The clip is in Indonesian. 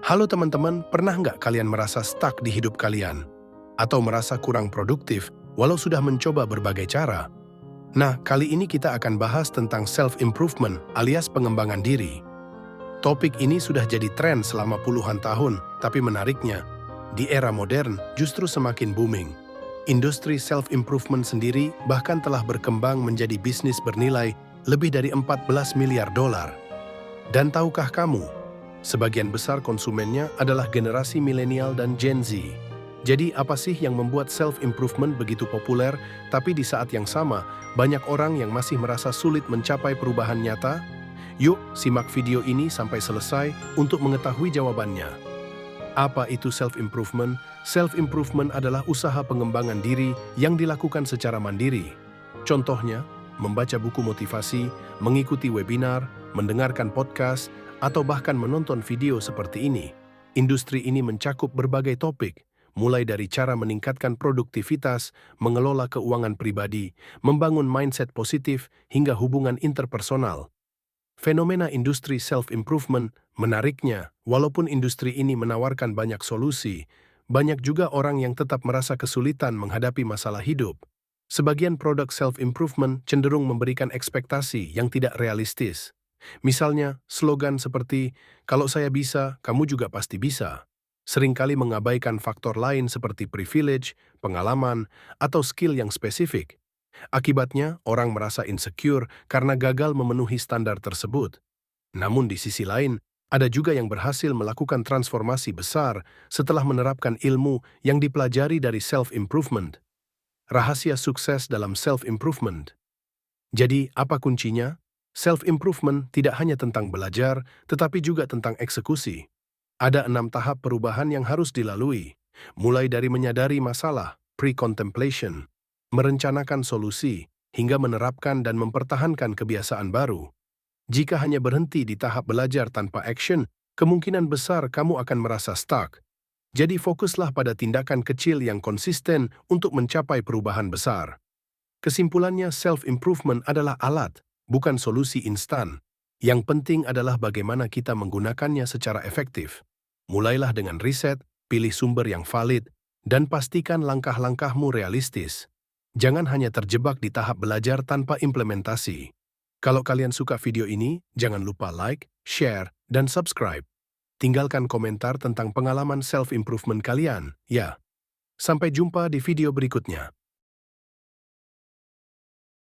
Halo teman-teman, pernah nggak kalian merasa stuck di hidup kalian? Atau merasa kurang produktif walau sudah mencoba berbagai cara? Nah, kali ini kita akan bahas tentang self-improvement alias pengembangan diri. Topik ini sudah jadi tren selama puluhan tahun, tapi menariknya, di era modern justru semakin booming. Industri self-improvement sendiri bahkan telah berkembang menjadi bisnis bernilai lebih dari 14 miliar dolar. Dan tahukah kamu, sebagian besar konsumennya adalah generasi milenial dan Gen Z. Jadi apa sih yang membuat self-improvement begitu populer, tapi di saat yang sama, banyak orang yang masih merasa sulit mencapai perubahan nyata? Yuk, simak video ini sampai selesai untuk mengetahui jawabannya. Apa itu self-improvement? Self-improvement adalah usaha pengembangan diri yang dilakukan secara mandiri. Contohnya, membaca buku motivasi, mengikuti webinar, mendengarkan podcast, atau bahkan menonton video seperti ini. Industri ini mencakup berbagai topik, mulai dari cara meningkatkan produktivitas, mengelola keuangan pribadi, membangun mindset positif, hingga hubungan interpersonal. Fenomena industri self-improvement menariknya, walaupun industri ini menawarkan banyak solusi, banyak juga orang yang tetap merasa kesulitan menghadapi masalah hidup. Sebagian produk self-improvement cenderung memberikan ekspektasi yang tidak realistis. Misalnya, slogan seperti, "Kalau saya bisa, kamu juga pasti bisa." Seringkali mengabaikan faktor lain seperti privilege, pengalaman, atau skill yang spesifik. Akibatnya, orang merasa insecure karena gagal memenuhi standar tersebut. Namun di sisi lain, ada juga yang berhasil melakukan transformasi besar setelah menerapkan ilmu yang dipelajari dari self-improvement. Rahasia sukses dalam self-improvement. Jadi, apa kuncinya? Self-improvement tidak hanya tentang belajar, tetapi juga tentang eksekusi. Ada 6 tahap perubahan yang harus dilalui, mulai dari menyadari masalah, pre-contemplation, merencanakan solusi, hingga menerapkan dan mempertahankan kebiasaan baru. Jika hanya berhenti di tahap belajar tanpa action, kemungkinan besar kamu akan merasa stuck. Jadi fokuslah pada tindakan kecil yang konsisten untuk mencapai perubahan besar. Kesimpulannya, self-improvement adalah alat, bukan solusi instan. Yang penting adalah bagaimana kita menggunakannya secara efektif. Mulailah dengan riset, pilih sumber yang valid, dan pastikan langkah-langkahmu realistis. Jangan hanya terjebak di tahap belajar tanpa implementasi. Kalau kalian suka video ini, jangan lupa like, share, dan subscribe. Tinggalkan komentar tentang pengalaman self-improvement kalian, ya. Sampai jumpa di video berikutnya.